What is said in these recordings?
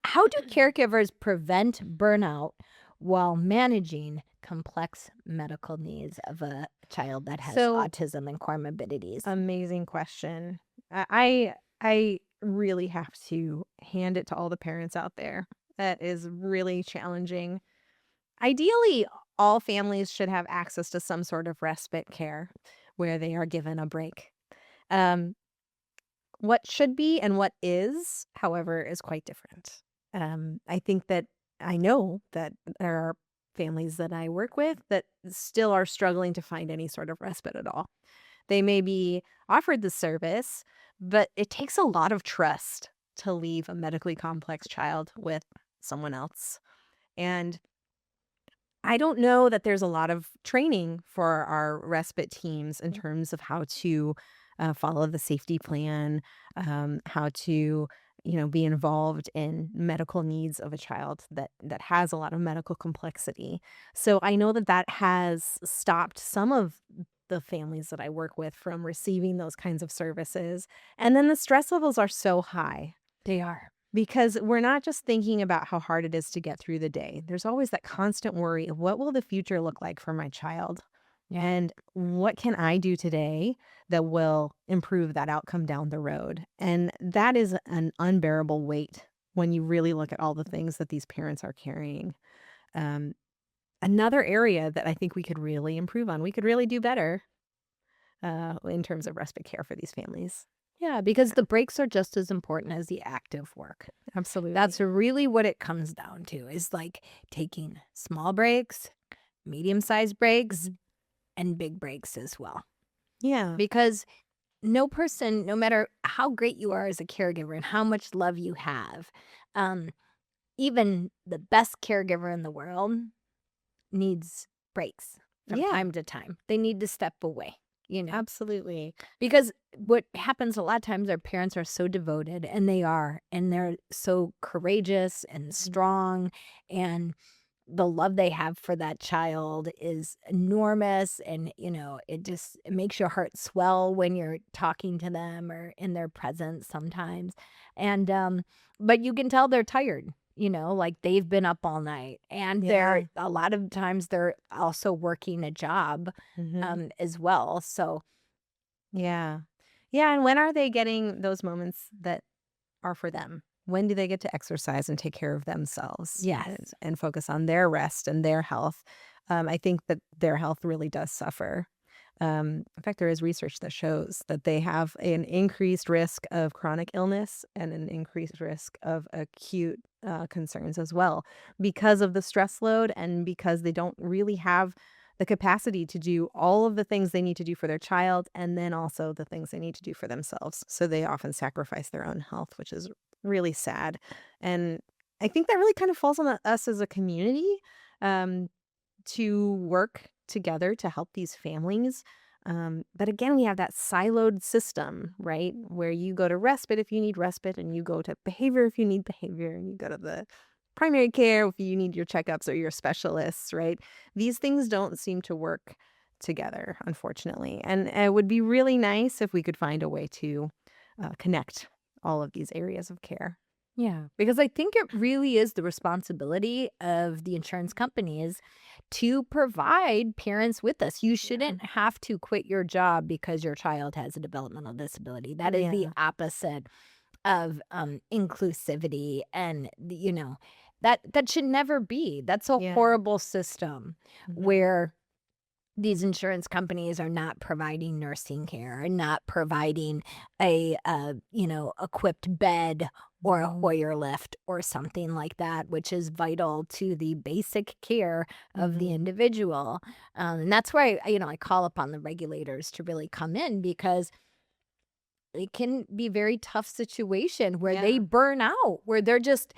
How do caregivers prevent burnout while managing complex medical needs of a child that has So autism and comorbidities? amazing question. I really have to hand it to all the parents out there. That is really challenging. Ideally, all families should have access to some sort of respite care where they are given a break. Um, what should be and what is, however, is quite different. I think that I know that there are families that I work with that still are struggling to find any sort of respite at all. They may be offered the service, but it takes a lot of trust to leave a medically complex child with someone else. And I don't know that there's a lot of training for our respite teams in terms of how to follow the safety plan, how to be involved in medical needs of a child that has a lot of medical complexity. So I know that that has stopped some of the families that I work with from receiving those kinds of services. And then the stress levels are so high. They are. Because we're not just thinking about how hard it is to get through the day. There's always that constant worry of what will the future look like for my child? Yeah. And what can I do today that will improve that outcome down the road? And that is an unbearable weight when you really look at all the things that these parents are carrying. Um, Another area that I think we could really improve on, we could really do better in terms of respite care for these families. Yeah, because the breaks are just as important as the active work. Absolutely. That's really what it comes down to is like taking small breaks, medium-sized breaks, and big breaks as well. Yeah. Because no person, no matter how great you are as a caregiver and how much love you have, um, even the best caregiver in the world needs breaks from Yeah. time to time. They need to step away, Absolutely. because what happens a lot of times, our parents are so devoted, and they're so courageous and strong, and the love they have for that child is enormous, and it makes your heart swell when you're talking to them or in their presence sometimes. And but you can tell they're tired, like they've been up all night, and Yeah. they're a lot of times they're also working a job Mhm. as well. So Yeah. Yeah, and when are they getting those moments that are for them? When do they get to exercise and take care of themselves yes. and focus on their rest and their health? I think that their health really does suffer. In fact, there is research that shows that they have an increased risk of chronic illness and an increased risk of acute concerns as well because of the stress load and because they don't really have the capacity to do all of the things they need to do for their child and then also the things they need to do for themselves. So they often sacrifice their own health, which is really sad. And I think that really kind of falls on us as a community um, to work together to help these families. But again, we have that siloed system, right? Where you go to respite if you need respite, and you go to behavior if you need behavior, and you go to the primary care if you need your checkups or your specialists, right? These things don't seem to work together, unfortunately. And it would be really nice if we could find a way to connect all of these areas of care. Yeah, because I think it really is the responsibility of the insurance companies to provide parents with us. You Yeah. shouldn't have to quit your job because your child has a developmental disability. That is the Yeah. opposite of inclusivity, and that should never be. That's a Yeah. horrible system Mhm. where these insurance companies are not providing nursing care and not providing a equipped bed or a Mhm. Hoyer lift or something like that, which is vital to the basic care of the Mhm. individual. And that's why I call upon the regulators to really come in, because it can be a very tough situation where they Yeah. burn out, where they're just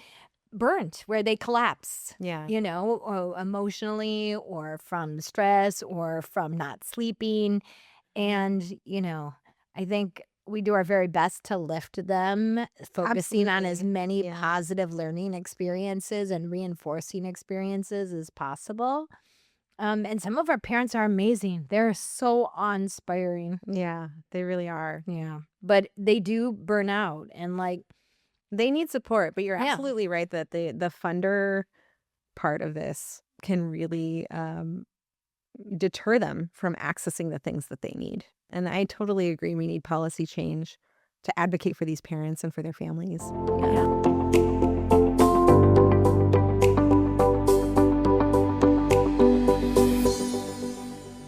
burnt, where they collapse, Yeah. or emotionally, or from stress, or from not sleeping. And, I think we do our very best to lift them, focusing on as Absolutely. many Yeah. positive learning experiences and reinforcing experiences as possible. And some of our parents are amazing. They're so awe-inspiring. Yeah, they really are. Yeah. But they do burn out. And like, They need support, but you're Yeah. absolutely right that the funder part of this can really deter them from accessing the things that they need. And I totally agree. We need policy change to advocate for these parents and for their families. Yeah. Yeah.